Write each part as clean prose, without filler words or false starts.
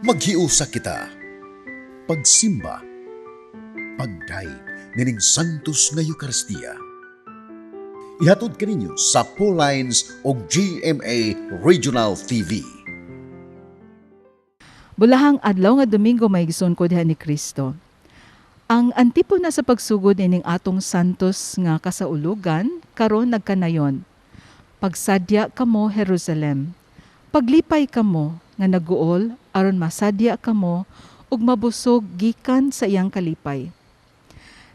Maghiusa kita. Pagsimba, pagdaig nining santos nga Eucharistia. Ihatod kaninyo sa Paul Lines o GMA Regional TV. Bulahang adlaw nga Domingo may igsoon ko diha ni Kristo. Ang antipona sa pagsugod ining atong santos nga kasaulugan karon nagkanayon. Pagsadya kamo Jerusalem. Paglipay kamo nga naguol aron masadya kamo ug mabusog gikan sa iyang kalipay.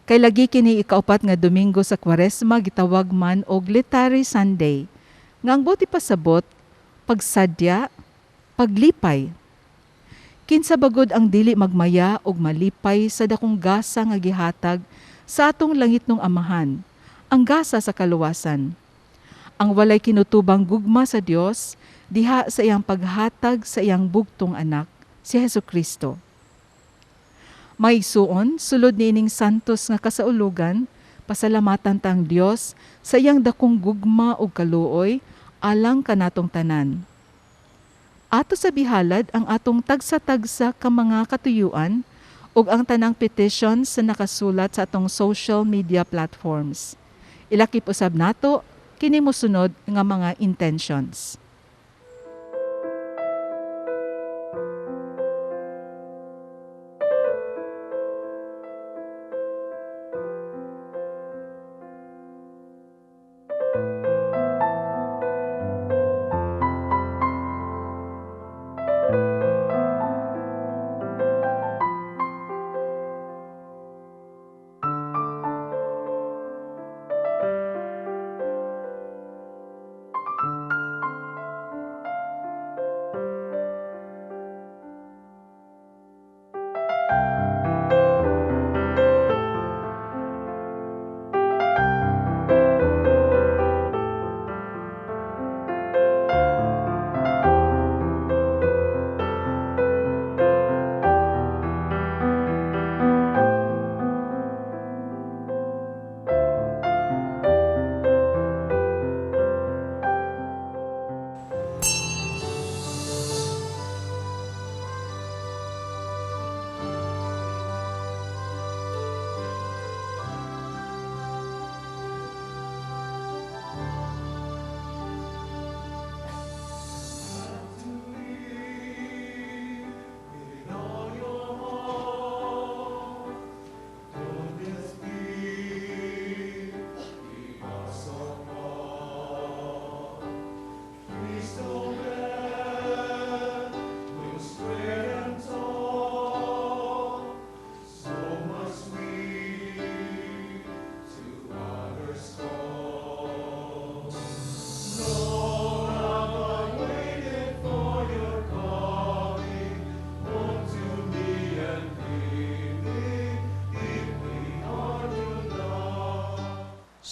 Kay lagi kini ikaupat nga Domingo sa Kwaresma gitawag man og Laetare Sunday. Nga ang buti pasabot pagsadya, paglipay. Kinsa bagod ang dili magmaya og malipay sa dakong gasa nga gihatag sa atong langitnong Amahan, ang gasa sa kaluwasan. Ang walay kinutubang gugma sa Dios diha sa iyang paghatag sa iyang bugtong anak, si Hesukristo. Maigsuon, sulod niining santos nga kasaulugan, pasalamatan tang Dios sa iyang dakong gugma ug kaluoy alang kanatong tanan. Ato sa bihalad ang atong tagsa-tagsa ka mga katuyuan ug ang tanang petitions sa nakasulat sa atong social media platforms. Ilakip usab nato kini mosunod nga mga intentions.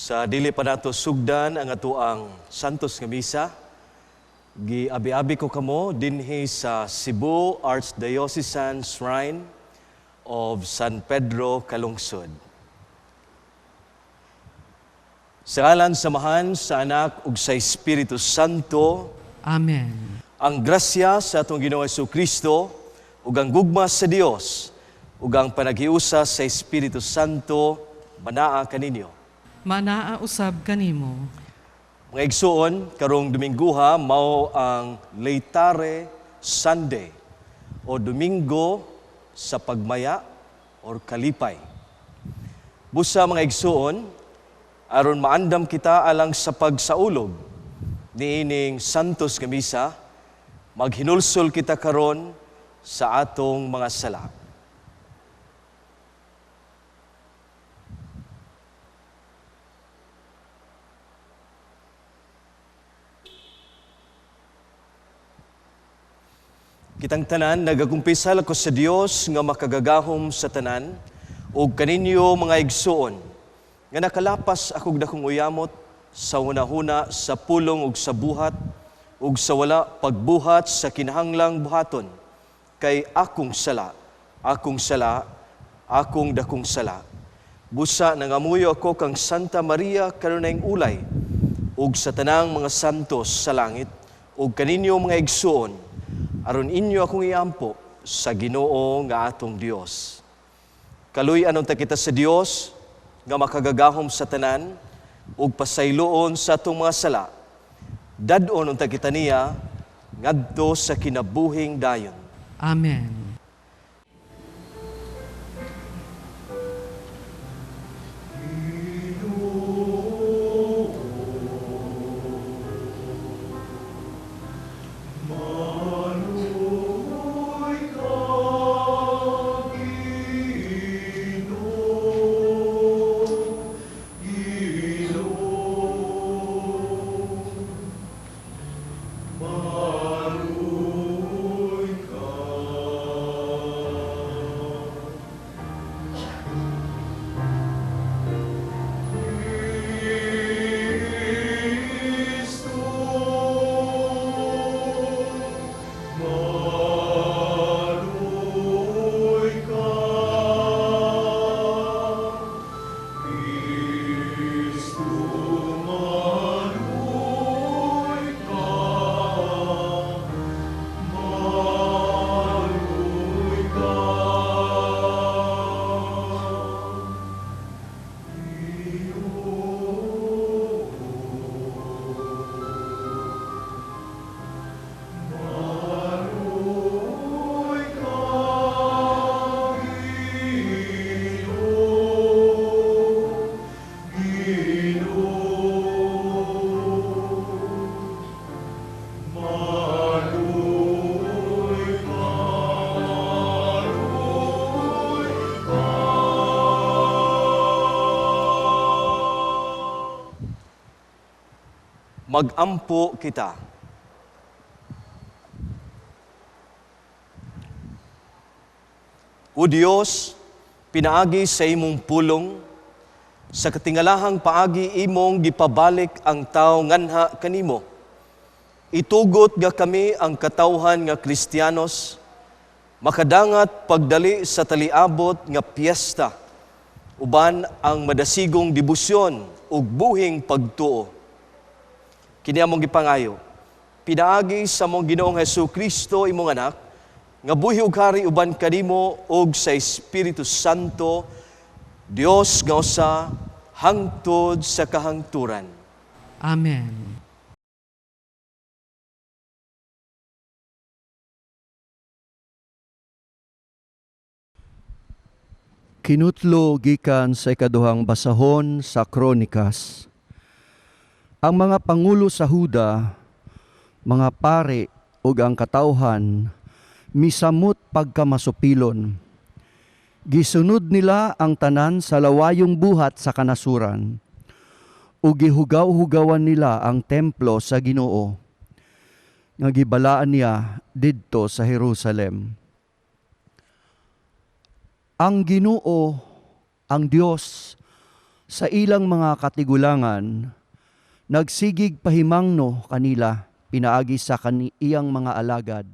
Sa dili pa nato sugdan ang atuang Santos nga Misa, giabi-abi ko kamo dinhi sa Cebu Archdiocesan Shrine of San Pedro, Calungsod. Sa ngalan samahan sa Anak ug sa Espiritu Santo. Amen. Ang grasya sa atong Ginoong Jesucristo ug ang gugma sa Dios ug ang panaghiusa sa Espiritu Santo manaa kaninyo. Manaa usab kanimo. Mga igsoon, karong Dominguha, mao ang Laetare Sunday o Domingo sa pagmaya or kalipay. Busa mga igsoon, aron maandam kita alang sa pagsaulog niining Santos nga Misa, maghinulsol kita karon sa atong mga sala. Kitang tanan, nagagumpisal ako sa Dios nga makagagahom sa tanan ug kaninyo mga igsoon nga nakalapas akong dakong uyamot sa hunahuna sa pulong ug sa buhat ug sa wala pagbuhat sa kinahanglang buhaton kay akong sala, akong dakong sala. Busa nangamuyo ako kang Santa Maria kanunayng ulay ug sa tanang mga santos sa langit ug kaninyo mga igsoon aron inyo akong iampo sa Ginoo nga atong Dios. Kaluy anon ta kita sa Dios nga makagagahom sa tanan ug pasayloon sa atong mga sala. Dadon unta kita niya ngadto sa kinabuhing dayon. Amen. Magampo kita. O Dios, pinaagi sa imong pulong, sa katingalahang paagi imong gipabalik ang tao nganha kanimo. Itugot nga kami ang katawhan nga Kristiyanos, makadangat pagdali sa taliabot nga piyesta, uban ang madasigong debosyon ug buhing pagtuo. Kini among gipangayo, pinaagi sa mong Ginoong Hesukristo imong anak, nga buhi ug hari uban kanimo ug sa Espiritu Santo, Dios nga usa hangtod sa kahangturan. Amen. Kinutlo gikan sa ikaduhang basahon sa Kronikas. Ang mga pangulo sa Huda, mga pare ug ang katawhan, misamot pagkamasupilon. Gisunod nila ang tanan sa lawayong buhat sa kanasuran, ug gihugaw-hugawan nila ang templo sa Ginoo, nga gibalaan niya didto sa Jerusalem. Ang Ginoo, ang Dios, sa ilang mga katigulangan, nagsigig pahimangno kanila pinaagi sa iyang mga alagad.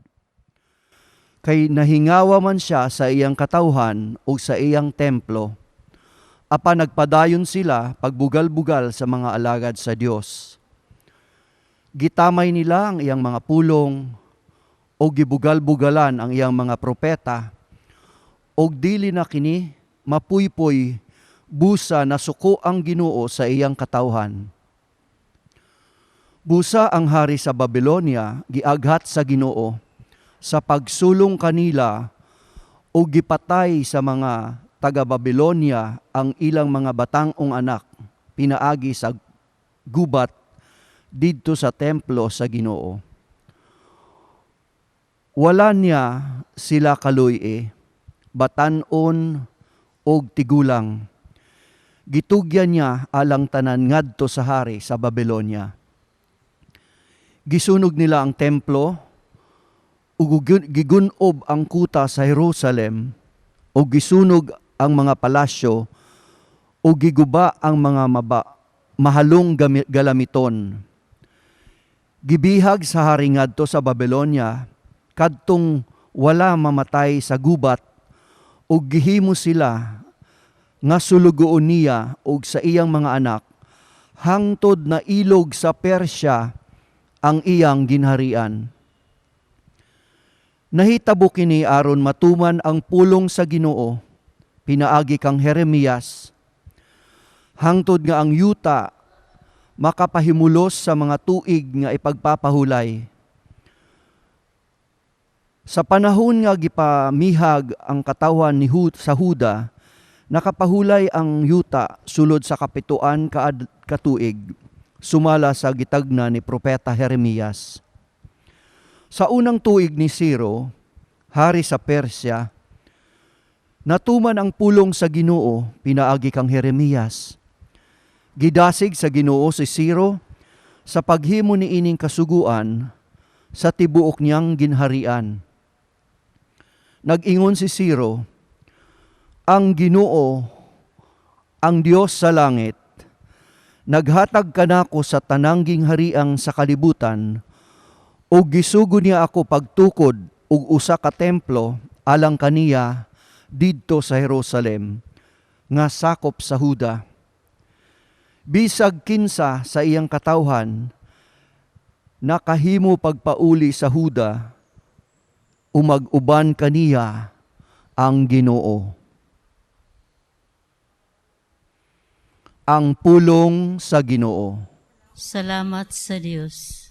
Kay nahingawa man siya sa iyang katawhan o sa iyang templo, apan nagpadayon sila pagbugal-bugal sa mga alagad sa Dios. Gitamay nila ang iyang mga pulong o gibugal-bugalan ang iyang mga propeta, o dili na kini mapuypoy busa na suko ang Ginoo sa iyang katawhan. Busa ang hari sa Babylonia giaghat sa Ginoo sa pagsulong kanila o gipatay sa mga taga-Babylonia ang ilang mga batang-ong anak pinaagi sa gubat didto sa templo sa Ginoo. Wala niya sila kaluy batan-on og tigulang. Gitugyan niya alang tanan ngadto sa hari sa Babylonia. Gisunog nila ang templo, ug gigunob ang kuta sa Jerusalem, ug gisunog ang mga palasyo, ug giguba ang mga mahalong galamiton. Gibihag sa hari ngadto sa Babylonia, kadtong wala mamatay sa gubat, ug gihimo sila nga sulugoon niya ug sa iyang mga anak, hangtod na ilog sa Persya ang iyang ginharian. Nahitabo kini aron matuman ang pulong sa Ginoo, pinaagi kang Jeremias, hangtod nga ang yuta makapahimulos sa mga tuig nga ipagpapahulay. Sa panahon nga gipamihag ang katawan ni sa Huda, nakapahulay ang yuta sulod sa kapituan katuig, sumala sa gitagna ni Propeta Jeremias. Sa unang tuig ni Ciro, hari sa Persya, natuman ang pulong sa Ginoo, pinaagi kang Jeremias. Gidasig sa Ginoo si Ciro sa paghimo ni ining kasuguan sa tibuok niyang ginharian. Nag-ingon si Ciro, ang Ginoo, ang Dios sa langit, naghatag kanako sa tanang ginghariang sa kalibutan, ug gisugo niya ako pagtukod ug usa ka templo alang kaniya didto sa Jerusalem nga sakop sa Huda. Bisag kinsa sa iyang katawhan nakahimo pagpauli sa Huda, umag-uban kaniya ang Ginoo. Ang pulong sa Ginoo. Salamat sa Diyos.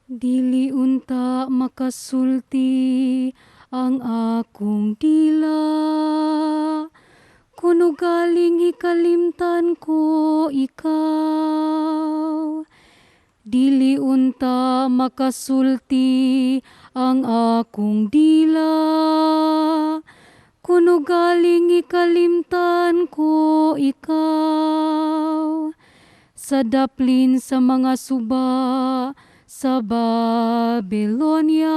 Dili unta makasulti ang akong dila, kuno galing hikalimtan ko ikaw. Dili unta makasulti ang akong dila, kuno galing hikalimtan ko ikaw. Sa daplin sa mga suba, sa Babylonia,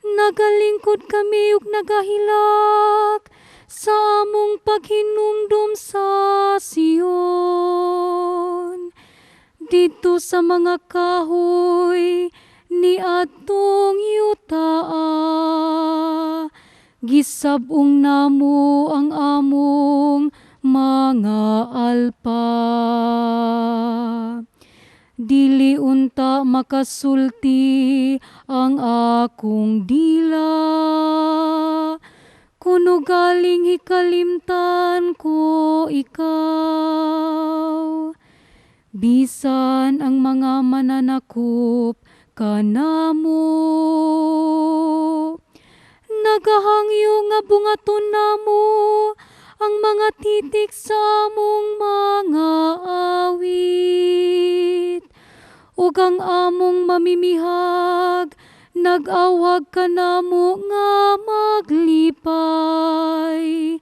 nagalingkod kami ug nagahilak sa among paghinumdum sa Sion. Dito sa mga kahoy ni atong yuta, gisab-ong namo ang among mga alpa. Dili unta makasulti ang akong dila, kuno galing hikalimtan ko ikaw. Bisan ang mga mananakop kanamo, nagahangyo nga bungaton namo ang mga titik sa among mga awit. Ug ang among mamimihag, nag-awag ka namo nga maglipay.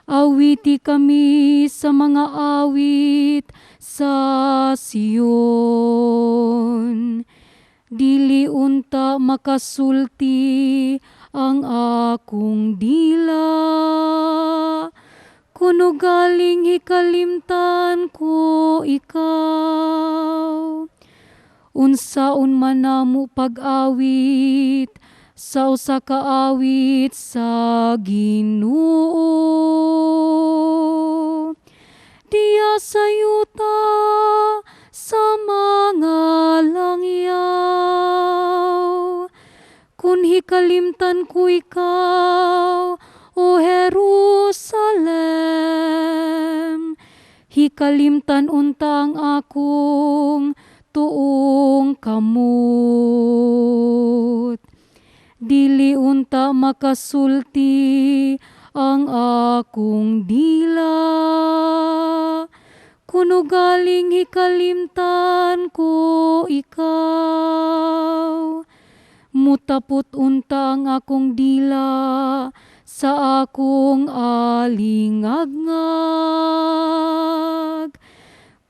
Awiti kami sa mga awit sa Sion. Dili unta makasulti ang akong dila, kuno galing hikalimtan ko ikaw. Unsaon man namo pag-awit sa usa ka awit sa Ginoo. Diya sa yuta sa mga langyaw, kun hikalimtan ko ikaw, O Jerusalem, hikalimtan unta ang akong tuong kamot. Dili unta makasulti ang akong dila, kuno galing hikalimtan ko ikaw. Mutapot unta ang akong dila sa akong alingagngag.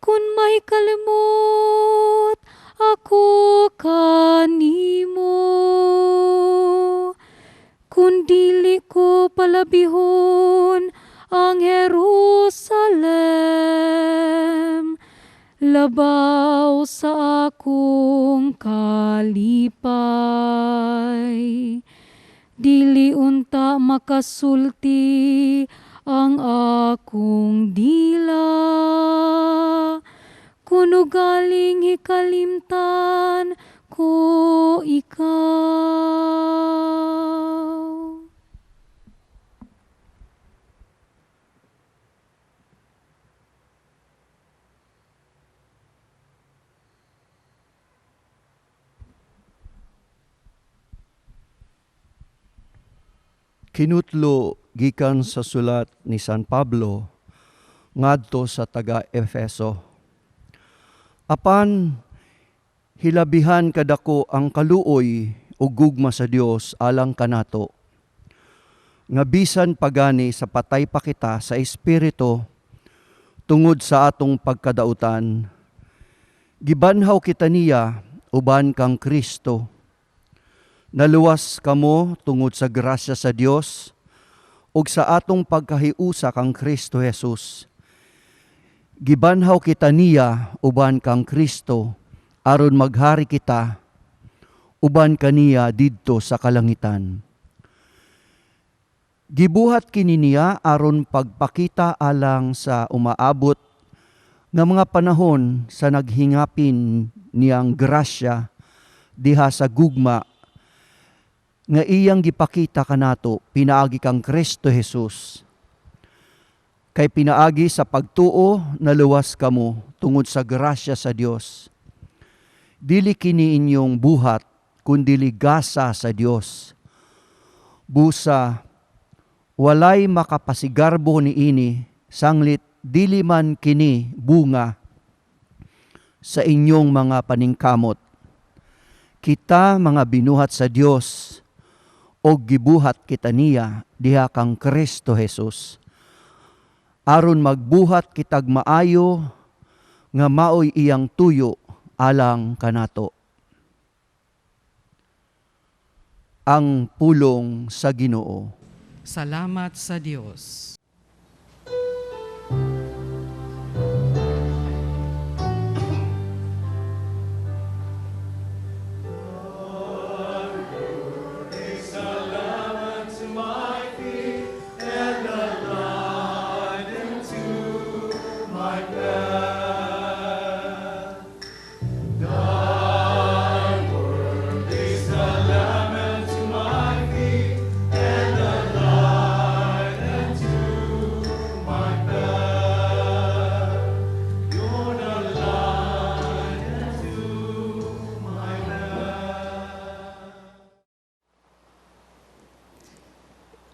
Kun may kalimot ako kanimo, kun dili ko palabihon ang Jerusalem, labaw sa akong kalipay. dili unta makasulti ang akong dila. Kuno galing hikalimtan ko ikaw. Kinutlo gikan sa sulat ni San Pablo ngadto sa taga Efeso. Apan hilabihan kadako ang kaluoy ug gugma sa Dios alang kanato. Nga bisan pagani sa patay pa kita sa espiritu tungod sa atong pagkadautan, gibanhaw kita niya uban kang Kristo. Naluwas kamo tungod sa grasya sa Dios ug sa atong pagkahiusa kang Kristo Jesus. Gibanhaw kita niya uban kang Kristo aron maghari kita uban kaniya didto sa kalangitan. Gibuhat kini niya aron pagpakita alang sa umaabot nga mga panahon sa naghingapin niyang grasya diha sa gugma nga iyang gipakita kanato pinaagi kang Kristo Jesus. Kay pinaagi sa pagtuo naluwas kamo tungod sa grasya sa Dios. Dili kini inyong buhat kundi gasa sa Dios. Busa walay makapasigarbo niini sanglit dili man kini bunga sa inyong mga paningkamot. Kita mga binuhat sa Dios o gibuhat kita niya diha kang Kristo Jesus. Aron magbuhat kitag maayo nga maoy iyang tuyo alang kanato. Ang pulong sa Ginoo. Salamat sa Diyos.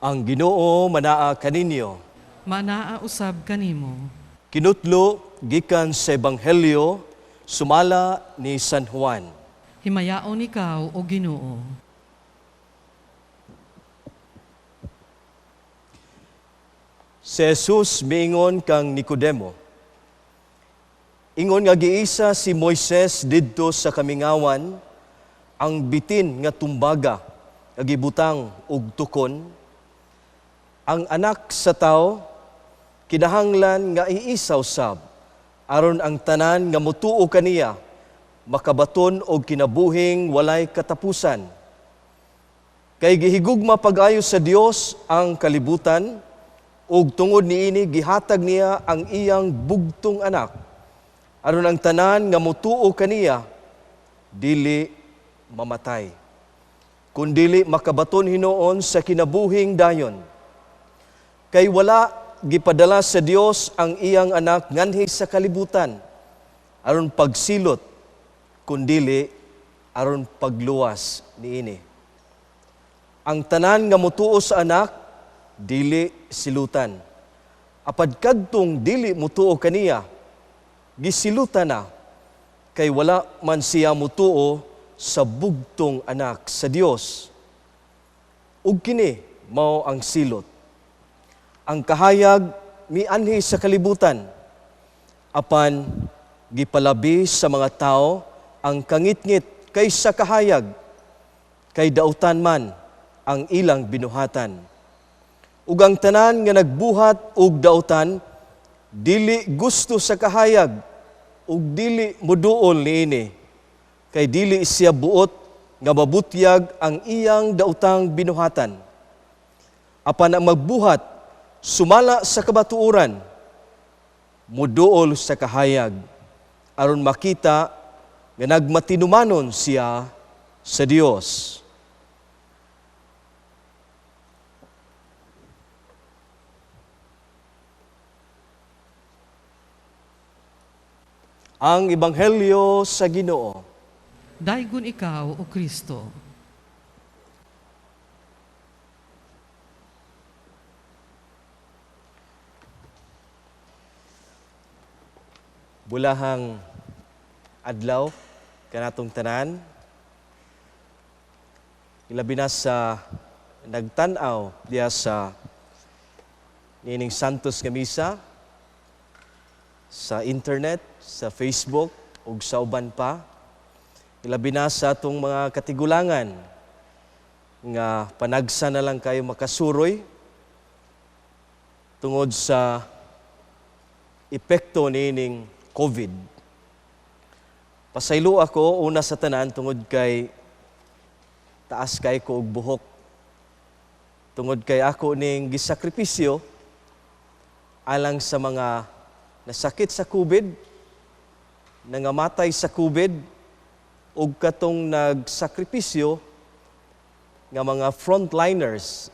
Ang Ginoo manaa kaninyo. Manaa usab kanimo. Kinutlo gikan sa Ebanghelyo sumala ni San Juan. Himayaon ikaw o Ginoo. Si Jesus miingon kang Nicodemo. Ingon nga giisa si Moises didto sa kamingawan ang bitin nga tumbaga nga gibutang og tukon. Ang anak sa tao kinahanglan nga iisaw sab aron ang tanan nga motuo kaniya makabaton og kinabuhing walay katapusan. Kay gihigugma pag-ayo sa Dios ang kalibutan ug tungod niini gihatag niya ang iyang bugtong anak aron ang tanan nga motuo kaniya dili mamatay kundili makabaton hinuon sa kinabuhing dayon. Kay wala gipadala sa Dios ang iyang anak nganhi sa kalibutan aron pagsilot kundili aron pagluwas niini. Ang tanan nga motuo sa anak dili silutan. Apad kadtong dili motuo kaniya gisilutan na kay wala man siya motuo sa bugtong anak sa Dios. Ug kini mao ang silot. Ang kahayag mianhi sa kalibutan, apan gipalabi sa mga tao ang kangitngit kaysa kahayag, kay dautan man ang ilang binuhatan. Ug ang tanan nga nagbuhat og dautan, dili gusto sa kahayag, ug dili moduol niini, kay dili siya buot nga mabutyag ang iyang dautang binuhatan. Apan ang magbuhat, sumala sa kabatuuran, muduol sa kahayag, aron makita nga nagmatinumanon siya sa Dios. Ang Ebanghelyo sa Ginoo. Daygon ikaw, O Kristo. Bulahang adlaw kanatong tanan, ilabi na sa nagtan-aw diya sa nining Santos nga misa sa internet, sa Facebook ug sa uban pa. Ilabi na sa atong mga katigulangan nga panagsa na lang kayo makasuroy tungod sa epekto nining COVID. Pasaylo ako una sa tanan tungod kay taas kay ko og buhok. Tungod kay ako ning gisakripisyo alang sa mga nasakit sa COVID, nangamatay sa COVID, ug katong nagsakripisyo nga mga frontliners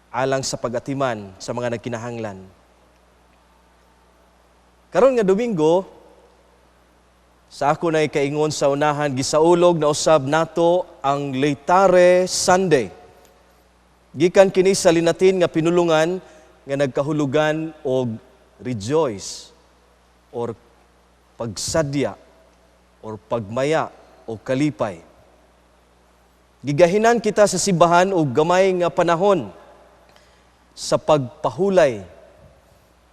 alang sa pag-atiman sa mga nagkinahanglan. Karon nga Domingo, sa ako na ikaingon sa unahan, gisaulog na usab nato ang Laetare Sunday. Gikan kini sa linatin nga pinulungan nga nagkahulugan og rejoice or pagsadya or pagmaya o kalipay. Gigahinan kita sa simbahan og gamay nga panahon sa pagpahulay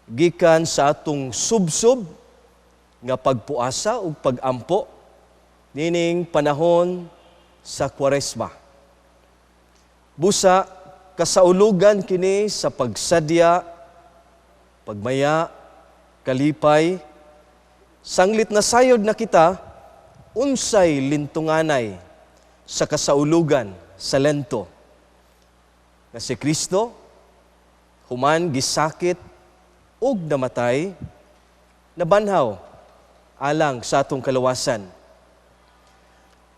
gikan sa atong subsob nga pagpuasa ug pagampo nining panahon sa Kwaresma. Busa kasaulugan kini sa pagsadya, pagmaya, kalipay, sanglit na sayod na kita unsay lintunganay sa kasaulugan sa lento nga si Kristo human gisakit ug namatay, nabanhaw alang sa atong kalawasan.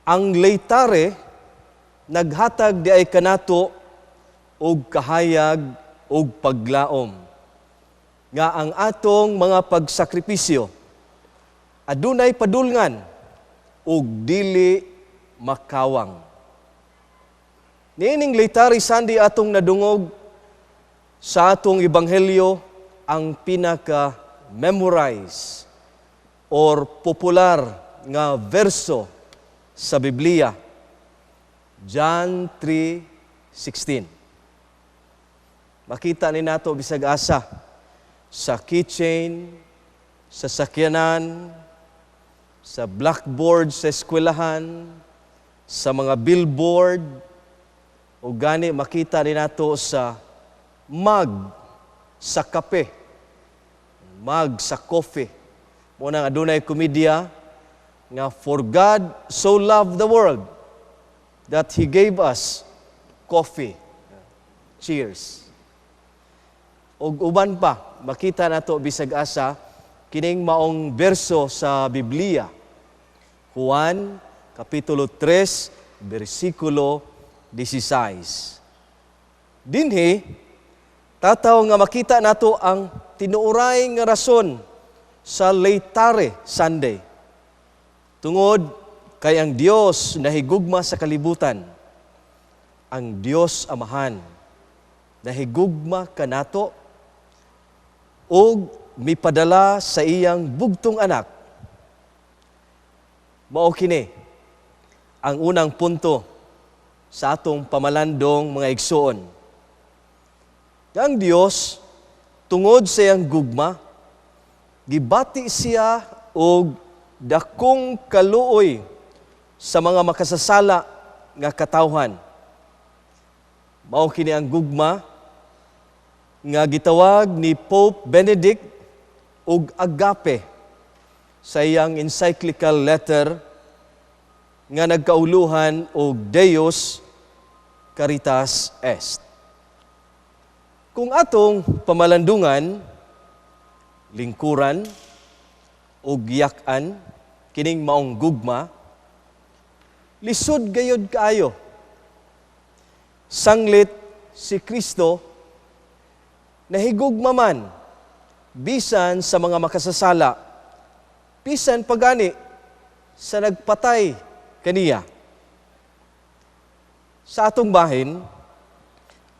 Ang Laetare naghatag di ay kanato og kahayag og paglaom nga ang atong mga pagsakripisyo adunay padulngan ug dili makawang. Niining Laetare Sunday atong nadungog sa atong ebanghelyo ang pinaka-memorize or popular nga verso sa Biblia, John 3:16. Makita ni nato bisag asa sa keychain, sa sakyanan, sa blackboard sa eskwelahan, sa mga billboard, o gani makita ni nato sa mug sa kape, mug sa coffee. Muna nga adunay komedya nga for God so loved the world that He gave us coffee. Cheers. Og uban pa, makita nato bisag asa kining maong berso sa Biblia. Juan kapitulo 3 bersikulo 16. Dinhi tataw nga makita nato ang tinuuray nga rason sa Laetare Sunday. Tungod kay ang Dios nahigugma sa kalibutan, ang Dios Amahan nahigugma kanato ug mipadala sa iyang bugtong anak. Mao kini ang unang punto sa atong pamalandong mga igsoon. Ang Dios, tungod sa iyang gugma, gibati siya og dakong kaluoy sa mga makasasala nga katawhan. Mao kini ang gugma nga gitawag ni Pope Benedict og agape sa iyang encyclical letter nga nagkauluhan og Deus Caritas Est. Kung atong pamalandungan, lingkuran o giyak-an kining maong gugma, lisod gayod kaayo. Sanglit si Kristo nahigugma man bisan sa mga makasasala, bisan pagani sa nagpatay kaniya. Sa atong bahin,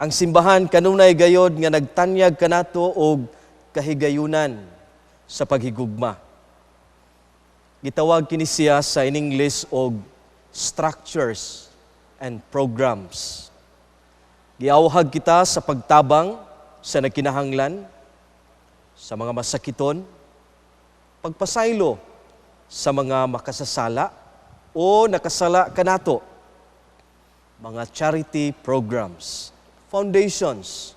ang simbahan kanunay gayod nga nagtanyag kanato og kahigayunan sa paghigugma. Gitawag kini siya sa in English og structures and programs. Giawhag kita sa pagtabang sa nagkinahanglan, sa mga masakiton, pagpasaylo sa mga makasasala o nakasala kanato, mga charity programs, foundations,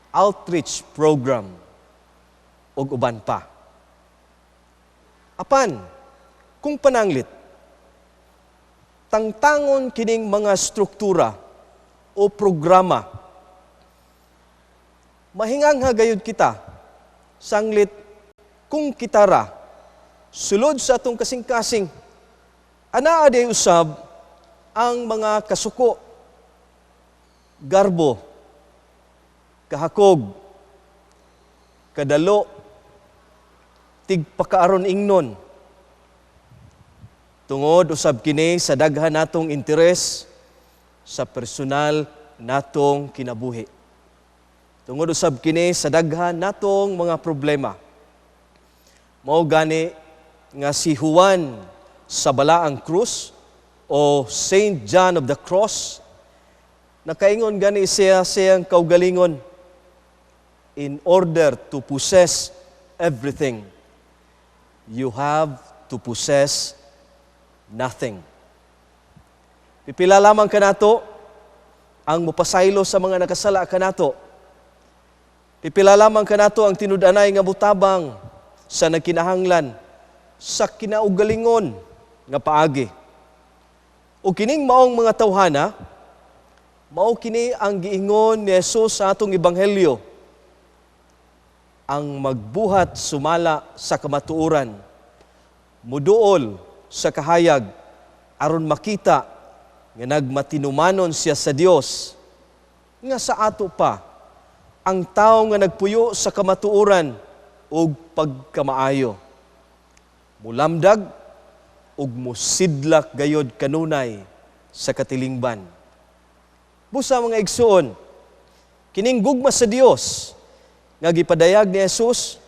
outreach program, o uban pa. Apan, kung pananglit, tangtangon kining mga struktura o programa, mahingang hagayod kita, sanglit kung kitara, sulod sa atong kasing-kasing, anaa day usab ang mga kasuko, garbo, kahakog, kadalo, tigpakaaron ingnon. Tungod usab kini sa daghan natong interes sa personal natong kinabuhi. Tungod usab kini sa daghan natong mga problema. Mao gani nga si Juan sa Balaang Cruz o Saint John of the Cross, nakaingon gani siya siyang kaugalingon, in order to possess everything, you have to possess nothing. Pipila lamang kanato ang mupasaylo sa mga nakasala kanato. Pipila lamang kanato ang tinud-anay nga butabang sa nagkinahanglan sa kinaugalingon nga paagi. O kining maong mga tawhana, mao kini ang giingon ni Jesus sa atong ebanghelyo, ang magbuhat sumala sa kamatuoran, muduol sa kahayag, aron makita nga nagmatinumanon siya sa Dios, nga sa ato pa, ang tao nga nagpuyo sa kamatuoran ug pagkamaayo. Mulamdag ug musidlak gayod kanunay sa katilingban. Busa mga igsoon, kining gugma sa Dios nga gipadayag ni Jesus,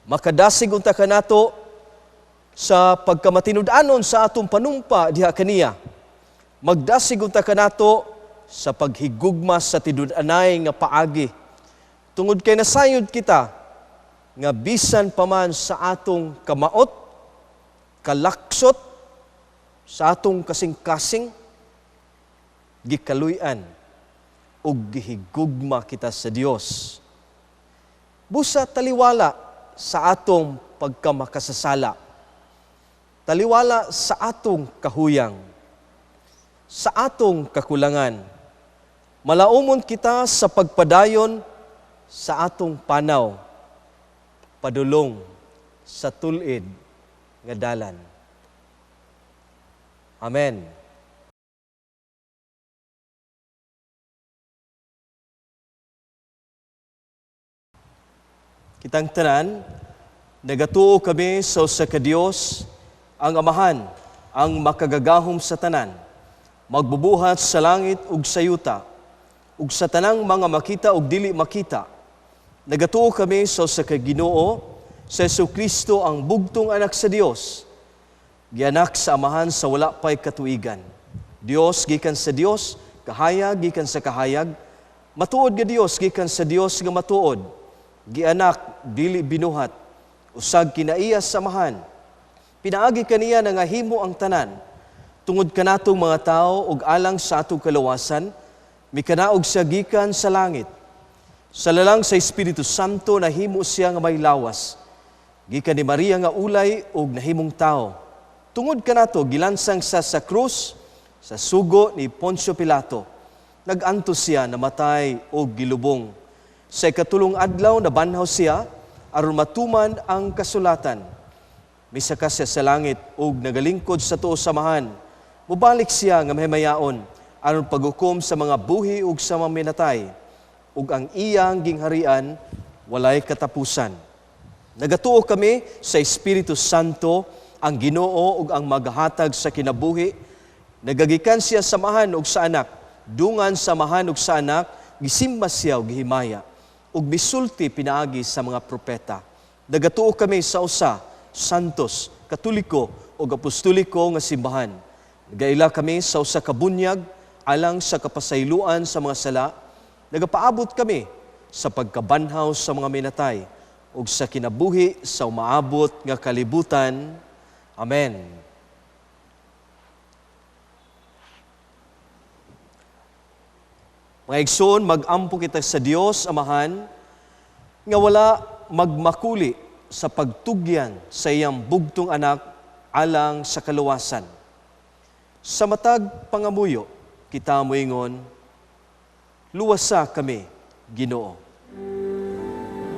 makadasig unta kanato sa pagkamatinud-anon sa atong panumpa diha kaniya. Magdasig unta kanato sa paghigugma sa tinud-anay nga paagi. Tungod kay nasayod kita nga bisan paman sa atong kamaot, kalaksot, sa atong kasing-kasing, gikaluyan ug gihigugma kita sa Dios. Busa taliwala sa atong pagkamakasasala. Taliwala sa atong kahuyang, sa atong kakulangan. Malaumon kita sa pagpadayon sa atong panaw, padulong sa tulid nga dalan. Amen. Kitang tanan, nagatuo kami sa usa ka Dios, ang Amahan, ang makagagahom sa tanan, magbubuhat sa langit ug sa yuta, ug sa tanang mga makita ug dili makita. Nagatuo kami sa usa ka Ginoo, sa Jesucristo ang bugtong anak sa Dios, gianak sa Amahan sa wala pay katuigan. Dios gikan sa Dios, kahayag gikan sa kahayag, matuod nga Dios gikan sa Dios nga matuod. Gianak, dili binuhat, usag kinaiya sa Amahan. Pinaagi kaniya na nga himo ang tanan, tungod kanatong mga tao ug alang sa atong kalawasan, mikanaog siya gikan sa langit. Sa lalang sa Espiritu Santo nahimo siya nga may lawas. Gikan ni Maria nga ulay ug nahimong tao. tungod kanato gilansang sa krus sa sugo ni Poncio Pilato. Naganto siya namatay o gilubong. Sa ikatulong adlaw nabanhaw siya aron matuman ang kasulatan. Misaka siya sa langit ug nagalingkod sa tuo samahan. Mubalik siya nga mahimayaon aron paghukom sa mga buhi ug sa mga minatay. Ug ang iyang gingharian walay katapusan. Nagatuo kami sa Espiritu Santo, ang Ginoo ug ang maghatag sa kinabuhi. Nagagikan siya samahan ug sa anak, dungan samahan ug sa anak, gisimba siya ug gihimaya, ug bisulti pinaagi sa mga propeta. Nagatuo kami sa usa, santos, katoliko ug apostoliko nga simbahan. Nagaila kami sa usa ka bunyag alang sa kapasayloan sa mga sala. Nagapaabot kami sa pagkabanhaw sa mga minatay ug sa kinabuhi sa umaabot nga kalibutan. Amen. Mga igsoon, mag-ampo kita sa Dios Amahan nga wala magmakuli sa pagtugyan sa iyang bugtong anak alang sa kaluwasan. Sa matag pangamuyo, kita moingon, luwasa kami, Ginoo.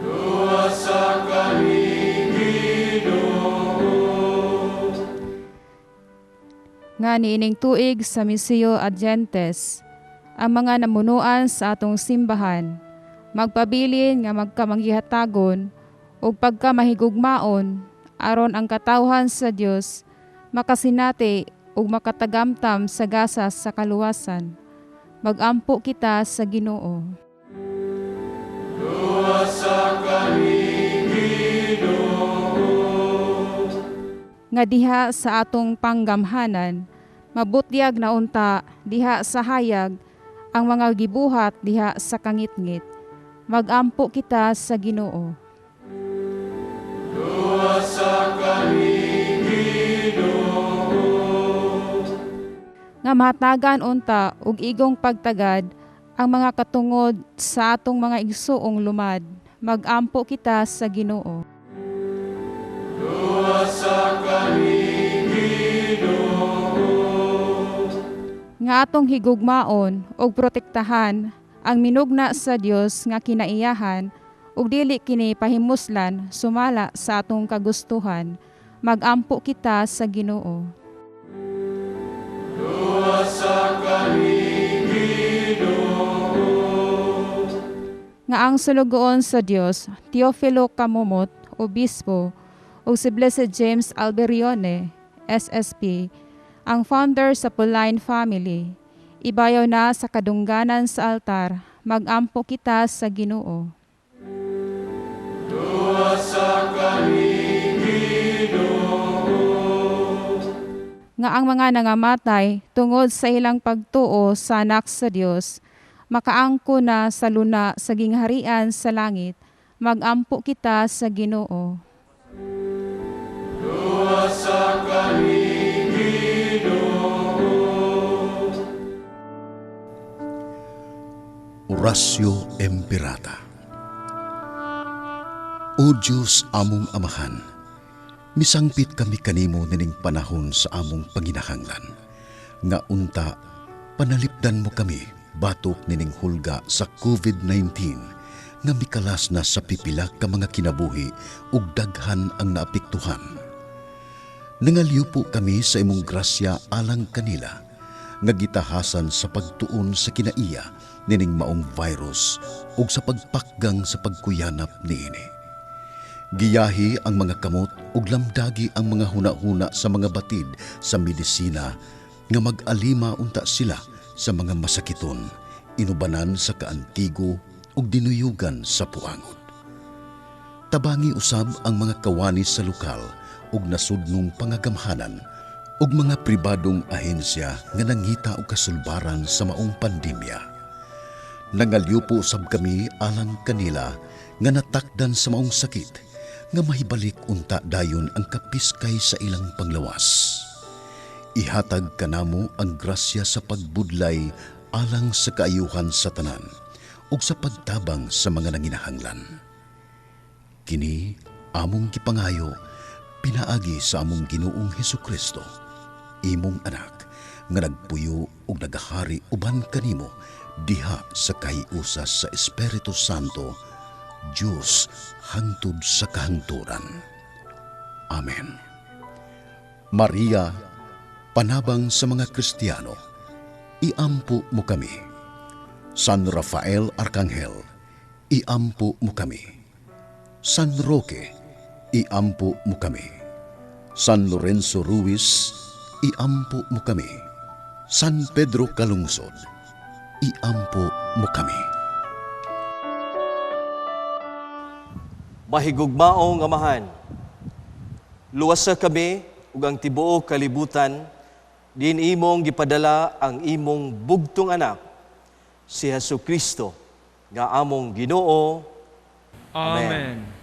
Luwasa kami, nga niining tuig sa Missio Adyentes, ang mga namunuan sa atong simbahan, magpabilin nga magkamanggihatagon ug pagkamahigugmaon aron ang katawhan sa Dios makasinati ug makatagamtam sa gasas sa kaluwasan. Magampo kita sa Ginoo. Luwasa kami, Ginoo. Nga diha sa atong panggamhanan, mabutyag na unta diha sa hayag ang mga gibuhat diha sa kangitngit. Magampo kita sa Ginoo. Luwasa kami, Ginoo. Nga mahatagan unta ug igong pagtagad ang mga katungod sa atong mga igsuong lumad. Magampo kita sa Ginoo. Luwasa kami, Ginoo. Nga atong higugmaon ug protektahan ang minugna sa Dios nga kinaiyahan ug dili kini pahimuslan sumala sa atong kagustuhan. Magampo kita sa Ginoo. Luwasa kami, Ginoo. Nga ang sulugoon sa Dios, Teofilo Camumot, Obispo, o si Blessed James Alberione, SSP, ang founder sa Pauline Family, ibayaw na sa kadungganan sa altar, magampo kita sa Ginoo. Luwasa kami, Ginoo. Nga ang mga nangamatay tungod sa ilang pagtuo sa anak sa Dios, makaangko na sa luna sa gingharian sa langit, magampo kita sa Ginoo. Luwasa kami, Orasyo Emperata. O Diyos among Amahan, misangpit kami kanimo nining panahon sa among panginahanglan. Nga unta, panalipdan mo kami batok nining hulga sa COVID-19 nga mikalas na sa pipila ka mga kinabuhi ug daghan ang naapektuhan. Nangalyo po kami sa imong grasya alang kanila nga gitahasan sa pagtuon sa kinaiya nining maong virus ug sa pagpakgang sa pagkuyanap niini. Giyahi ang mga kamot ug lamdagi ang mga hunahuna sa mga batid sa medisina nga mag-alima unta sila sa mga masakiton, inubanan sa kaantigo ug dinuyugan sa puangon. Tabangi usab ang mga kawani sa lokal ug nasudnong pangagamhanan ug mga pribadong ahensya nga nanghita og kasulbaran sa maong pandemya. Nangalyo po usab kami alang kanila nga natakdan sa maong sakit nga mahibalik unta dayon ang kapiskay sa ilang panglawas. Ihatag kanamo ang grasya sa pagbudlay alang sa kaayuhan sa tanan ug sa pagtabang sa mga nanginahanglan. Kini among gipangayo pinaagi sa among Ginoong Hesukristo, imong anak, nga nagpuyo ug nagahari uban kanimo diha sa kahiusas sa Espiritu Santo, Dios hangtod sa kahangturan. Amen. Maria, panabang sa mga Kristiyano, iampo mo kami. San Rafael Arcangel, iampo mo kami. San Roque, iampo mo kami. San Lorenzo Ruiz, iampo mo kami. San Pedro Calungsod, iampo mo kami. Mahigugmaong Amahan, luwasa kami ug ang tibuok kalibutan, din imong gipadala ang imong bugtong anak, si Hesukristo, nga among Ginoo. Amen.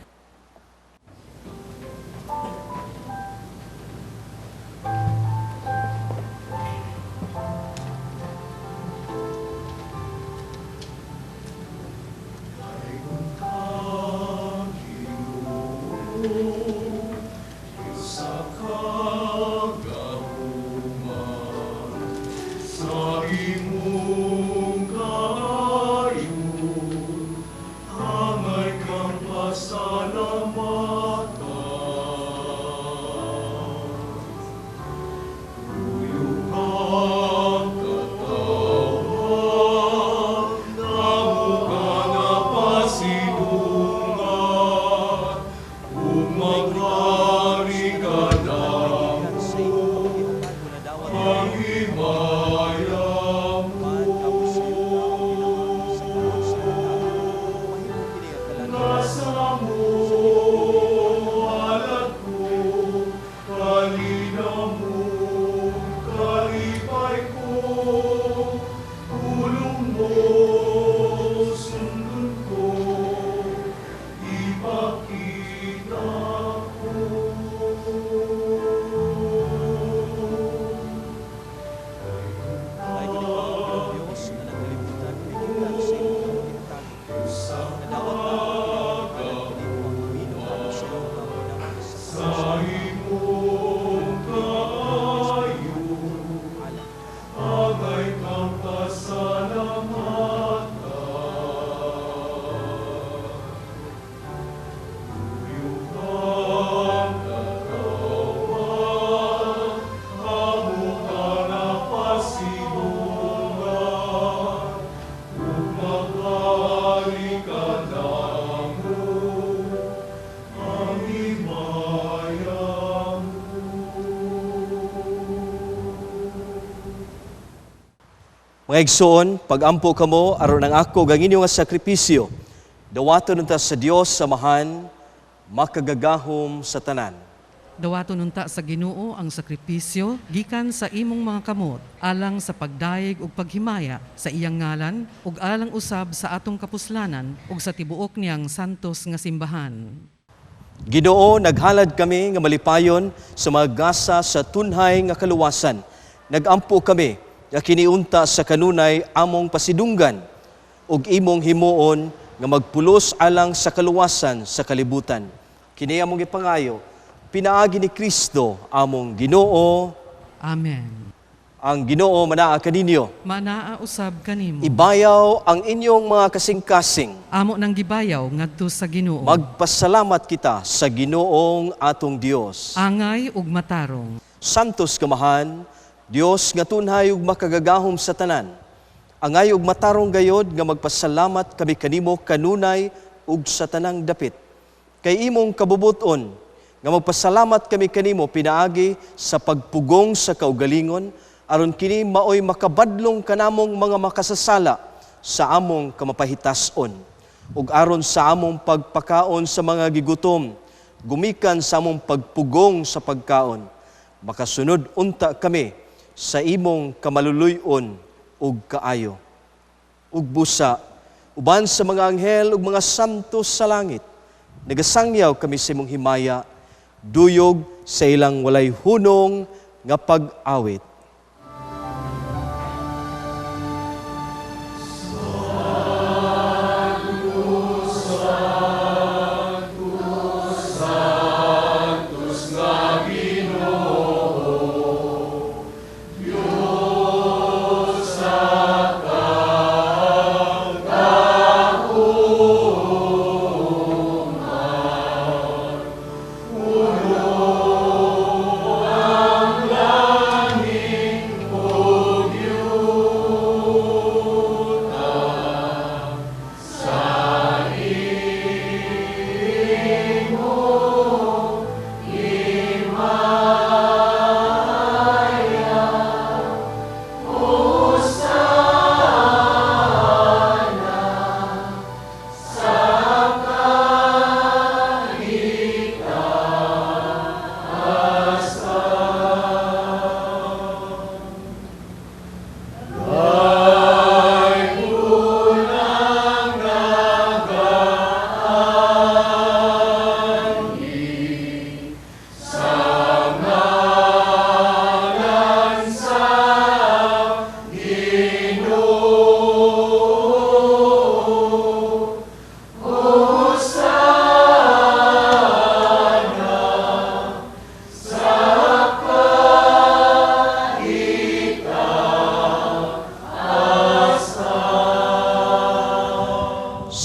Mga igsoon, pag-ampo kamo aron ang ako ang inyo nga sakripisyo, dawaton nunta sa Dios samahan, makagagahom sa tanan. Dawaton nunta sa Ginoo ang sakripisyo gikan sa imong mga kamot alang sa pagdayeg ug paghimaya sa iyang ngalan ug alang usab sa atong kapuslanan ug sa tibuok niyang santos nga simbahan. Ginoo, naghalad kami nga malipayon sa mga gasa sa tunhay nga kaluwasan. Nagampo kami nga kiniunta sa kanunay among pasidunggan ug imong himuon nga magpulos alang sa kaluwasan sa kalibutan. Kini among gipangayo, pinaagi ni Kristo among Ginoo. Amen. Ang Ginoo manaa kaninyo. Manaa usab kanimo. Ibayaw ang inyong mga kasing-kasing. Amo nang gibayaw ngadto sa Ginoo. Magpasalamat kita sa Ginoong atong Dios. Angay ug matarong. Santos kamahan, Dios nga tunhay ug makagagahom sa tanan. Angay ug matarong gayod nga magpasalamat kami kanimo kanunay ug sa tanang dapit. Kay imong kabubuton nga magpasalamat kami kanimo pinaagi sa pagpugong sa kaugalingon aron kini maoy makabadlong kanamong mga makasasala sa among kamapahitason ug aron sa among pagpakaon sa mga gigutom gumikan sa among pagpugong sa pagkaon. Makasunod unta kami sa imong kamaluluyon ug kaayo. Ug busa, uban sa mga anghel ug mga santos sa langit, nagasangyaw kami sa imong himaya, duyog sa ilang walay hunong nga pag-awit. Santos, Santos, Santos nga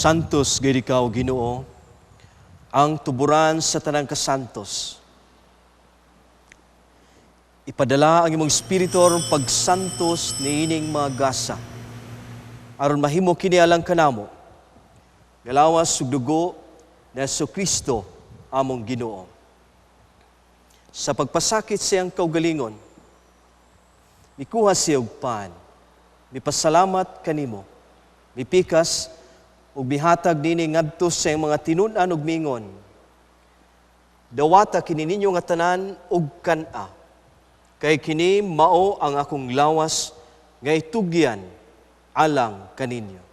Santos gayud ikaw, Ginoo, ang tuburan sa tanang kasantos. Ipadala ang imong espiritu aron pagsantos niining mga gasa, aron mahimo kini alang kanamo. Galawas ug dugo ni Jesu-Kristo among Ginoo. Sa pagpasakit siyang kaugalingon, mikuha siya og pan, mipasalamat kanimo, mipikas ug bihatag nini ngadto sa mga tinun-an ug mingon. Dawata kini ninyo nga tanan og kan-a, kay kini mao ang akong lawas nga itugyan alang kaninyo.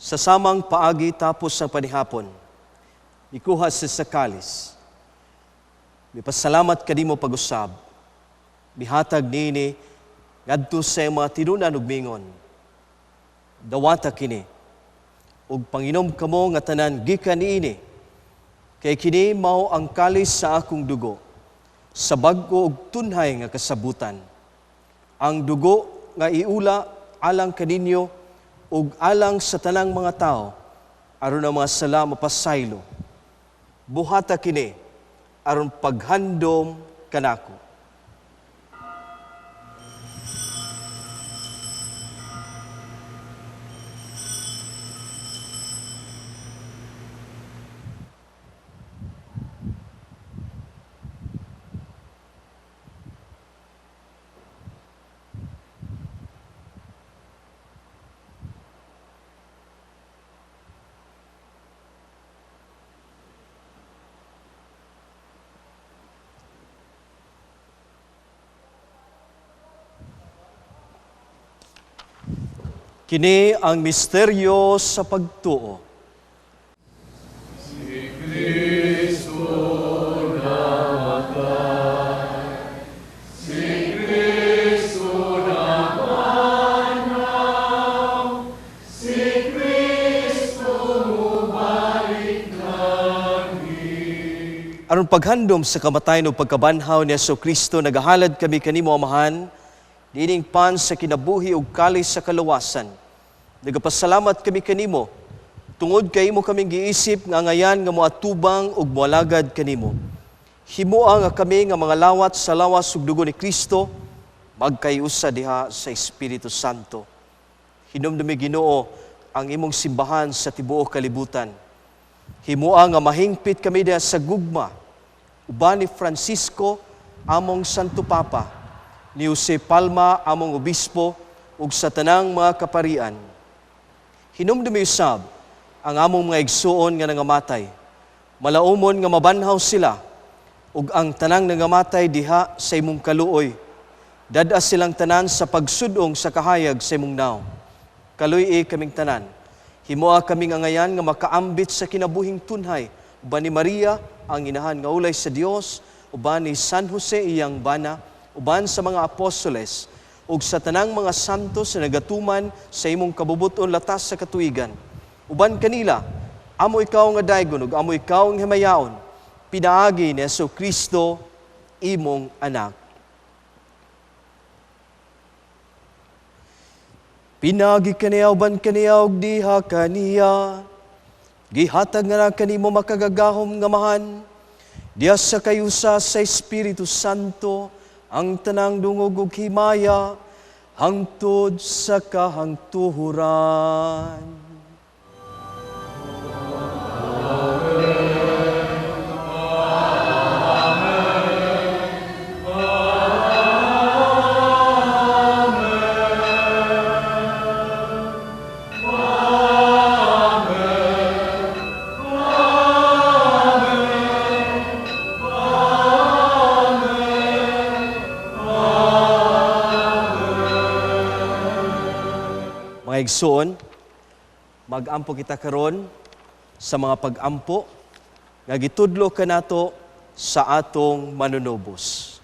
Sa samang paagi tapos sa panihapon, ikuha sa sakalis. Mipasalamat kanimo pag-usab. Bihatag nini ngadto sa mga tinunan ug mingon. Dawata kini ug panginom kamo nga tanan gikan niini. Kay kini mao ang kalis sa akong dugo, sa bag-o ug tunhay nga kasabutan. Ang dugo nga iula alang kaninyo ug alang sa tanang mga tao, aron ang mga sala mapasaylo. Buhata kini, aron paghandom kanako. Kini ang misteryo sa pagtuo. Aron paghandom sa kamatayon o pagkabanhaw ni Jesu-Kristo, nagahalad kami kanimo, Amahan, dining pan sa kinabuhi ug kalis sa kaluwasan. Nagapasalamat kami kanimo, tungod kay imo kaming giisip nga ngayan nga moatubang ug moalagad kanimo. Himua nga kami nga mga lawat sa lawas ug dugo ni Kristo, magkayusa diha sa Espiritu Santo. Hinumdumi, Ginoo, ang imong simbahan sa tibuok kalibutan. Himua nga mahingpit kami diha sa gugma, uban ni Francisco, among Santo Papa, ni Jose Palma, among obispo, ug sa tanang mga kaparian. Hinumdumi usab ang among mga igsuon nga nangamatay. Malaumon nga mabanhaw sila, ug ang tanang nangamatay diha sa imong kaluoy. Dada silang tanan sa pagsudong sa kahayag sa imong naw. Kaluy kaming tanan. Himuha kaming angayan nga makaambit sa kinabuhing tunhay, uban ni Maria, ang inahan nga ulay sa Dios, uban ni San Jose iyang bana, uban sa mga apostoles, ug sa tanang mga santos na nagatuman sa imong kabubuton latas sa katuigan. Uban kanila, amo ikaw nga daygon ug amo ikaw nga himayaon, pinaagi ni Jesu-Kristo, imong anak. Pinagi kaniya uban kaniya ug diha kaniya, gihatag nga na kanimo makagagahom nga mahan, diya sa kayusa sa Espiritu Santo, ang tanang dungog ug himaya, hangtod sa kahangtuhuran. Mga igsoon, mag-ampo kita karon sa mga pag-ampo nga gitudlo kanato sa atong manunubos.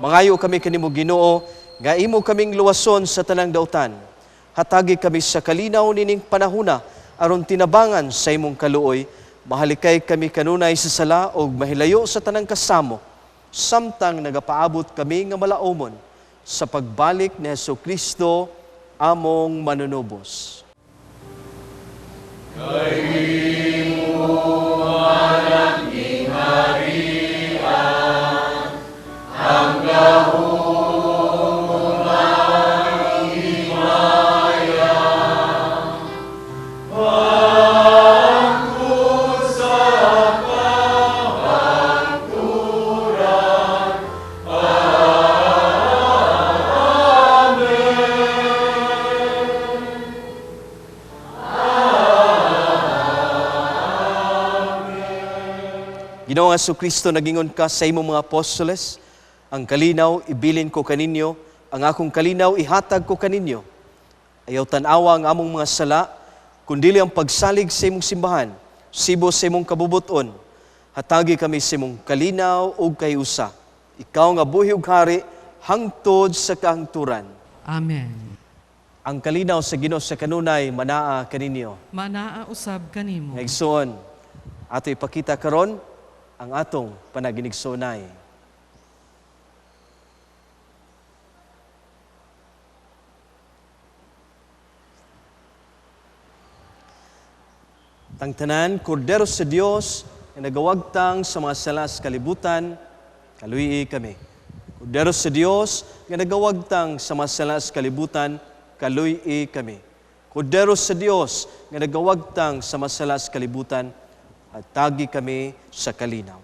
Mangayo kami kanimo Ginoo, nga imo kaming luwason sa tanang dautan. Hatagi kami sa kalinaw nining panahuna, aron tinabangan sa imong kaluoy, mahalikay kami kanunay sa sala o mahilayo sa tanang kasamo, samtang nagapaabot kami nga malaumon sa pagbalik ni Jesu-Kristo, among manunubos. Ginoong Jesu-Kristo, nagingon ka sa imong mga apostoles, ang kalinaw ibilin ko kaninyo, ang akong kalinaw ihatag ko kaninyo. Ayaw tanawa ang among mga sala, kundili ang pagsalig sa imong simbahan, sibo sa imong kabubuton. Hatagi kami sa imong kalinaw ug kayusa. Ikaw nga buhi ug hari, hangtod sa kahangturan. Amen. Ang kalinaw sa Ginoo sa kanunay manaa kaninyo. Manaa usab kanimo. Nga igsoon, ato ipakita karon ang atong panaginigsunay. Tangtanan, Kordero sa Dios, na nagawagtang sa mga salas kalibutan, kaluyi kami. Kordero sa Dios, na nagawagtang sa mga salas kalibutan, kaluyi kami. Kordero sa Dios nga nagawagtang sa masalas kalibutan, at tagi kami sa kalinaw.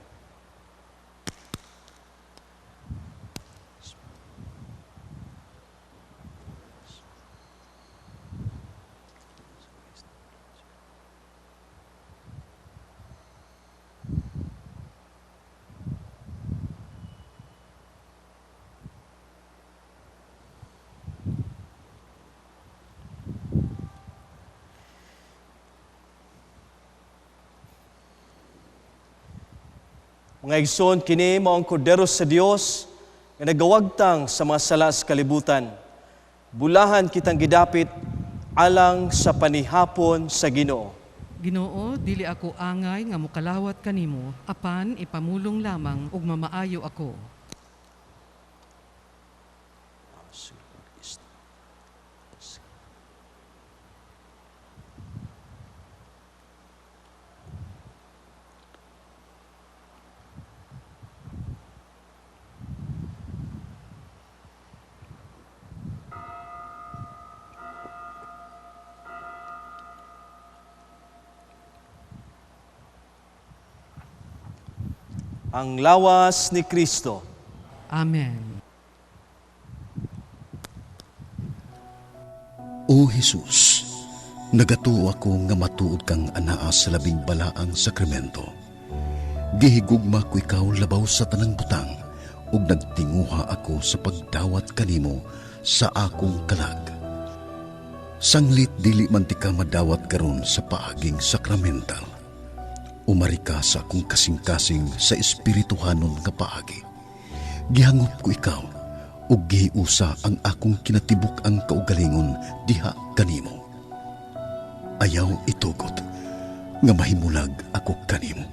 Mga igsoon, kini mao ang kordero sa Dios nga nagawagtang sa mga sala sa kalibutan. Bulahan kitang gidapit alang sa panihapon sa Ginoo. Ginoo, dili ako angay nga mukalawat kanimo, apan ipamulong lamang ug mamaayo ako. Ang lawas ni Kristo. Amen. O Jesus, nagatuo ako nga matuod kang anaa sa labing balaang sakramento. Gihigugma ko ikaw labaw sa tanang butang, ug nagtinguha ako sa pagdawat kanimo sa akong kalag. Sanglit dili man ti ka madawat karon sa paaging sakramental. Umari ka sa akong kasing-kasing sa espirituhanon nga paagi. Gihangop ko ikaw, ug gihiusa ang akong kinatibuk ang kaugalingon diha kanimo. Ayaw itugot, nga mahimulag ako kanimo.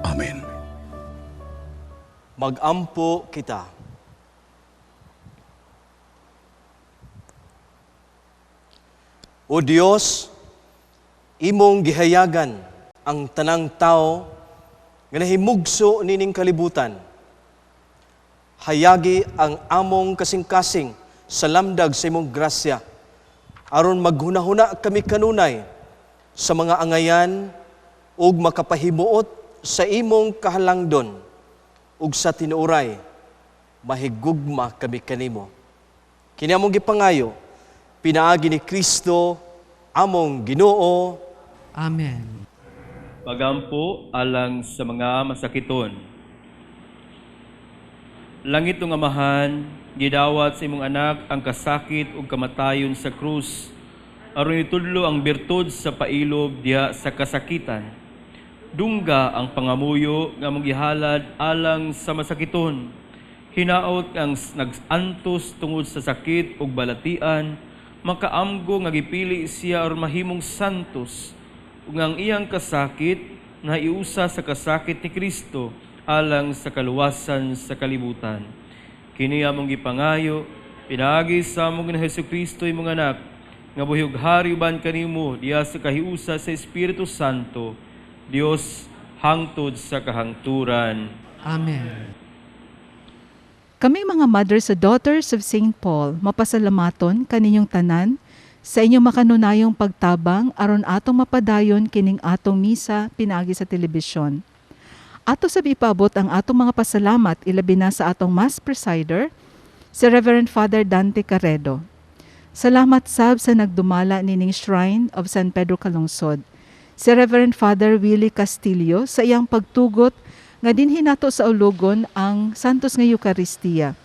Amen. Magampo kita. O Dios, imong gihayagan ang tanang tao nga nahimugso nining kalibutan. Hayagi ang among kasing-kasing sa lamdag sa imong grasya, aron maghunahuna kami kanunay sa mga angayan ug makapahimuot sa imong kahalangdon ug sa tinuoray, mahigugma kami kanimo. Kini among gipangayo, pinaagi ni Kristo, among Ginoo. Amen. Pagampo alang sa mga masakiton. Langit ng Amahan, gidawat sa imong anak ang kasakit ug kamatayon sa krus, aron itudlo ang birtud sa pailob diha sa kasakitan. Dungga ang pangamuyo nga mong gihalad alang sa masakiton. Hinaot ang nag-antos tungod sa sakit ug balatian, makaamgo nga gipili siya aron mahimong santos, ug ang iyang kasakit na iusa sa kasakit ni Kristo alang sa kaluwasan sa kalibutan. Kini among gipangayo, pinaagi sa among na Hesukristo imong anak, nga buhig hari uban kanimo diya sa kahiusa sa Espiritu Santo, Dios hangtod sa kahangturan. Amen. Kami mga mothers and daughters of St. Paul, mapasalamaton kaninyong tanan sa inyong makanunayong pagtabang aron atong mapadayon kining atong misa pinaagi sa telebisyon. Ato sa ipabot ang atong mga pasalamat ilabi na sa atong Mass Presider, si Reverend Father Dante Carredo. Salamat sab sa nagdumala nining Shrine of San Pedro Calungsod, si Reverend Father Willie Castillo sa iyang pagtugot nga dinhi nato sa ulugon ang Santos nga Eucharistia,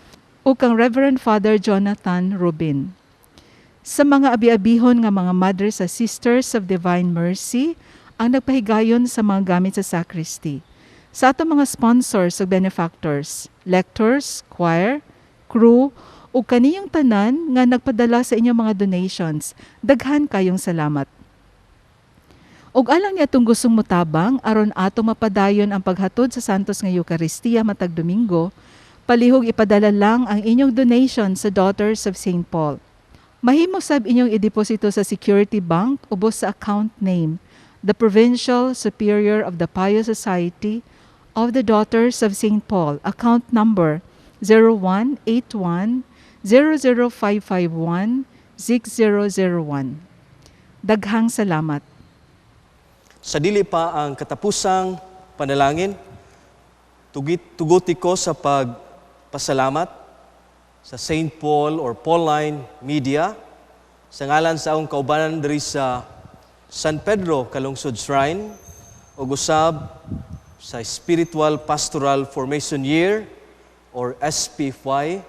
ug kang Reverend Father Jonathan Rubin. Sa mga abi-abihon nga mga mothers sa Sisters of Divine Mercy ang nagpahigayon sa mga gamit sa sacristy. Sa atong mga sponsors ug benefactors, lectors, choir, crew, ug kaniyong tanan nga nagpadala sa inyong mga donations, daghan kayong salamat. Ug alang niya itong gustong mutabang, aron atong mapadayon ang paghatod sa Santos nga Eucharistia matag Domingo, palihog ipadala lang ang inyong donation sa Daughters of St. Paul. Mahimo sab inyong ideposito sa Security Bank ubos sa account name, the Provincial Superior of the Pious Society of the Daughters of St. Paul, account number 0181 00551 6001. Daghang salamat. Sa dili pa ang katapusang panalangin, tuguti ko sa pagpasalamat sa St. Paul or Pauline Media sa ngalan sa akong kaubanan diri sa San Pedro Kalungsod Shrine ug usab sa Spiritual Pastoral Formation Year or SPFY.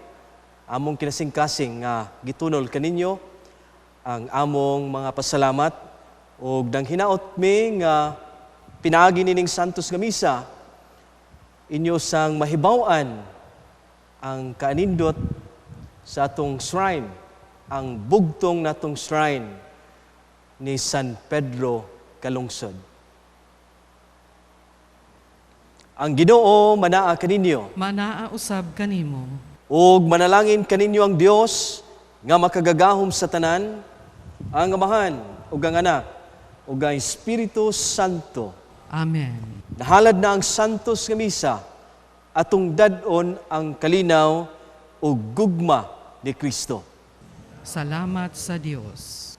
Among kinasing-kasing nga gitunol kaninyo ang among mga pasalamat ug dang hinaot mi nga pinaagi nining santos nga misa inyo sang mahibaw-an ang kaanindot sa atong shrine, ang bugtong natong shrine ni San Pedro Kalungsod. Ang Ginoo manaa kaninyo Manaa usab kanimo. ug manalangin kaninyo ang Dios nga makagagahom sa tanan, ang Amahan ug ang Anak ug ang Espiritu Santo. Amen. Nahalad na ang santos nga misa, atong dadon ang kalinaw ug gugma ni Kristo. Salamat sa Dios.